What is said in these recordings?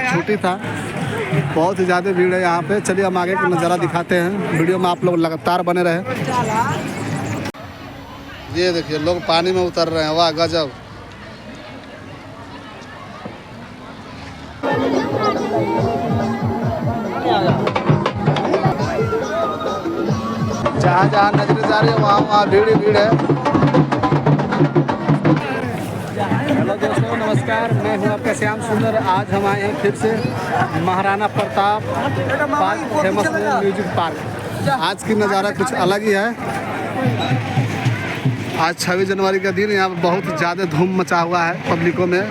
छुट्टी था, बहुत ही ज़्यादा भीड़ है यहाँ पे। चलिए हम आगे का नज़ारा दिखाते हैं, वीडियो में आप लोग लगातार बने रहे। ये देखिए लोग पानी में उतर रहे हैं, वाह गजब। जहाँ जहाँ नजरें जा रही है वहाँ वहाँ भीड़ ही भीड़ है। हेलो दोस्तों, नमस्कार, मैं हूँ आपका श्याम सुंदर। आज हम आए हैं फिर से Maharana Pratap park, famous music park. आज की नज़ारा कुछ अलग ही है। आज 26 जनवरी का दिन, यहाँ पर बहुत ज़्यादा धूम मचा हुआ है, पब्लिकों में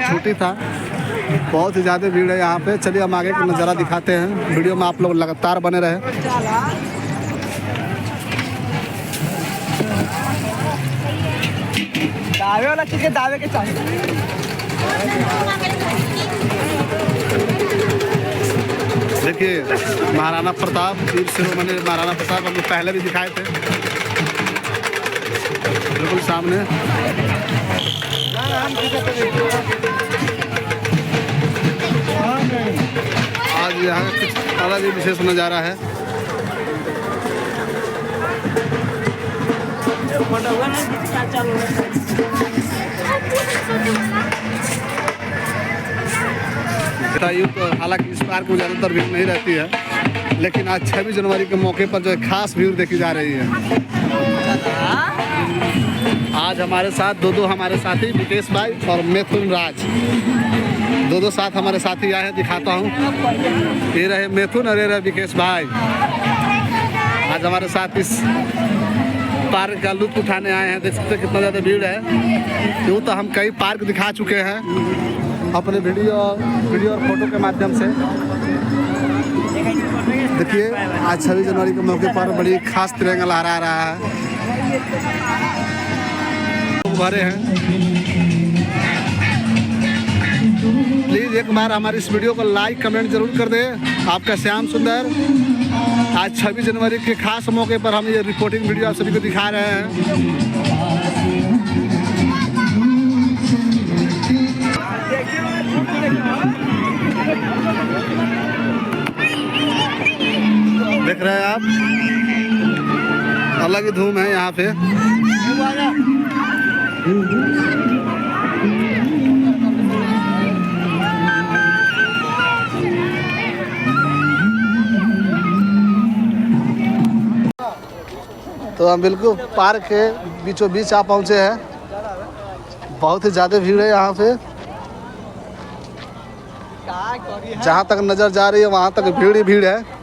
छुट्टी था, बहुत ही ज़्यादा भीड़ है यहाँ पे। चलिए हम आगे का नज़ारा दिखाते हैं, वीडियो में आप लोग लगातार बने रहे। दावे वाला चीज के दावे के चाहिए। देखिए महाराणा प्रताप, वीर शिरोमणि महाराणा प्रताप हम लोग पहले भी दिखाए थे, बिल्कुल सामने। आज यहाँ का कुछ अलग ही विशेष नज़ारा है। तो हालांकि इस पार्क में ज़्यादातर भीड़ नहीं रहती है, लेकिन आज 26 जनवरी के मौके पर जो है खास भीड़ देखी जा रही है। आज हमारे साथ दो हमारे साथी विकेश भाई और मिथुन राज, दो साथ हमारे साथी आए हैं, दिखाता हूँ। ये रहे मिथुन और ये रहे विकेश भाई। आज हमारे साथ इस पार्क का लुत्फ उठाने आए हैं। देख सकते हैं कितना ज़्यादा भीड़ है। यूँ तो हम कई पार्क दिखा चुके हैं अपने वीडियो और फोटो के माध्यम से। देखिए आज 26 जनवरी के मौके पर बड़ी खास तिरंगा लहरा रहा है, भरे हैं। प्लीज़ एक बार हमारी इस वीडियो को लाइक कमेंट जरूर कर दें। आपका श्याम सुंदर आज 26 जनवरी के खास मौके पर हम ये रिपोर्टिंग वीडियो आप सभी को दिखा रहे हैं। देख रहे हैं आप, अलग ही धूम है यहाँ पे। तो हम बिल्कुल पार्क के बीचों बीच आ पहुँचे हैं। बहुत ही ज़्यादा भीड़ है यहाँ पे, जहाँ तक नज़र जा रही है वहाँ तक भीड़ ही भीड़ है।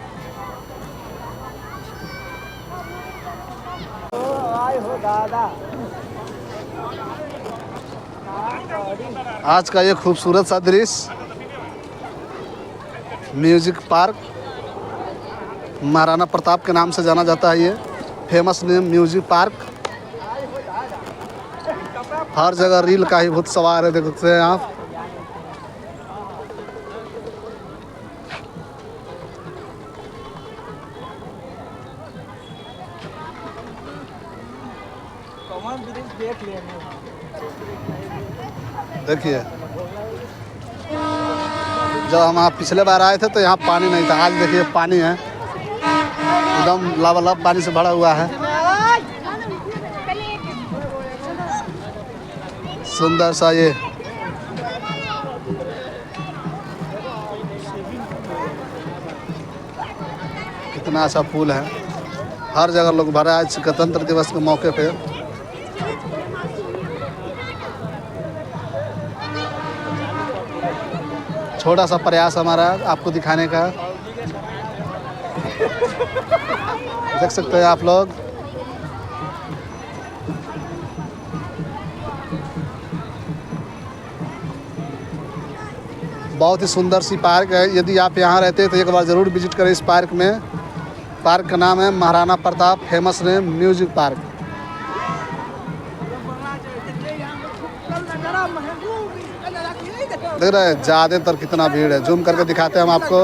आज का ये खूबसूरत सा दृश्य म्यूजिक पार्क, महाराणा प्रताप के नाम से जाना जाता है। ये फेमस नेम म्यूजिक पार्क। हर जगह रील का ही बहुत सवार है, देख सकते हैं आप। देखिए जब हम पिछले बार आए थे तो यहाँ पानी नहीं था, आज देखिए पानी है, एकदम लबालब पानी से भरा हुआ है। सुंदर सा ये कितना अच्छा पुल है। हर जगह लोग भरा है गणतंत्र दिवस के मौके पे। छोटा सा प्रयास हमारा आपको दिखाने का, देख सकते हैं आप लोग। बहुत ही सुंदर सी पार्क है। यदि आप यहाँ रहते हैं तो एक बार ज़रूर विजिट करें इस पार्क में। पार्क का नाम है Maharana Pratap famous name music park. देख रहे हैं ज़्यादातर कितना भीड़ है, जूम करके दिखाते हैं हम आपको।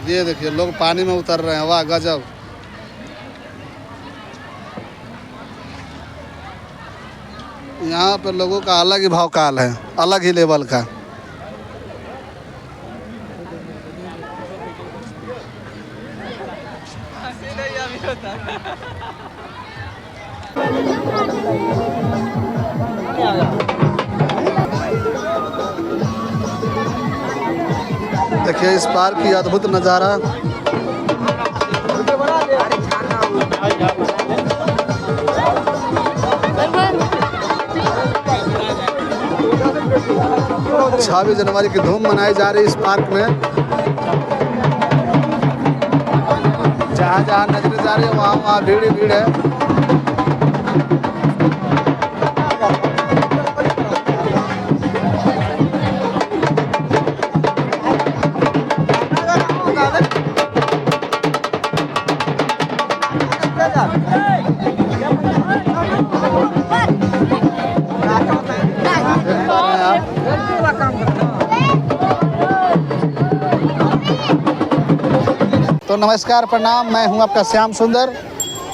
ये देखिए लोग पानी में उतर रहे हैं, वाह गजब। यहाँ पर लोगों का अलग ही भाव काल है, अलग ही लेवल का। देखिए इस पार्क की अद्भुत नज़ारा। छब्बीस जनवरी की धूम मनाई जा रही है इस पार्क में। जहाँ जहाँ नजरें जा रही है वहाँ वहाँ भीड़ ही भीड़ है। तो नमस्कार प्रणाम, मैं हूं आपका श्याम सुंदर।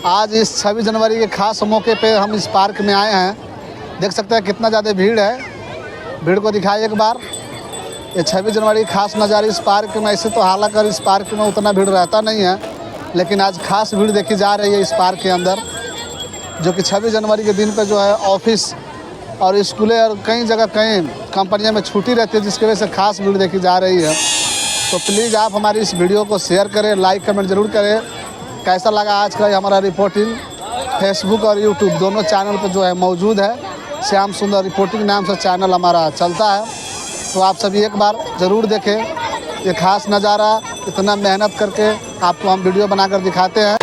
आज इस 26 जनवरी के खास मौके पे हम इस पार्क में आए हैं। देख सकते हैं कितना ज़्यादा भीड़ है। भीड़ को दिखाइए एक बार। ये 26 जनवरी खास नज़ारे इस पार्क में। ऐसे तो हालांकि इस पार्क में उतना भीड़ रहता नहीं है, लेकिन आज खास भीड़ देखी जा रही है इस पार्क के अंदर, जो कि 26 जनवरी के दिन पर जो है ऑफिस और स्कूलें और कई जगह कई कंपनियों में छुट्टी रहती है, जिसकी वजह से खास भीड़ देखी जा रही है। तो प्लीज़ आप हमारी इस वीडियो को शेयर करें, लाइक कमेंट ज़रूर करें। कैसा लगा आज का हमारा रिपोर्टिंग। फेसबुक और यूट्यूब दोनों चैनल पर जो है मौजूद है। श्याम सुंदर रिपोर्टिंग नाम से चैनल हमारा चलता है। तो आप सभी एक बार ज़रूर देखें ये खास नज़ारा। इतना मेहनत करके आपको हम वीडियो बनाकर दिखाते हैं।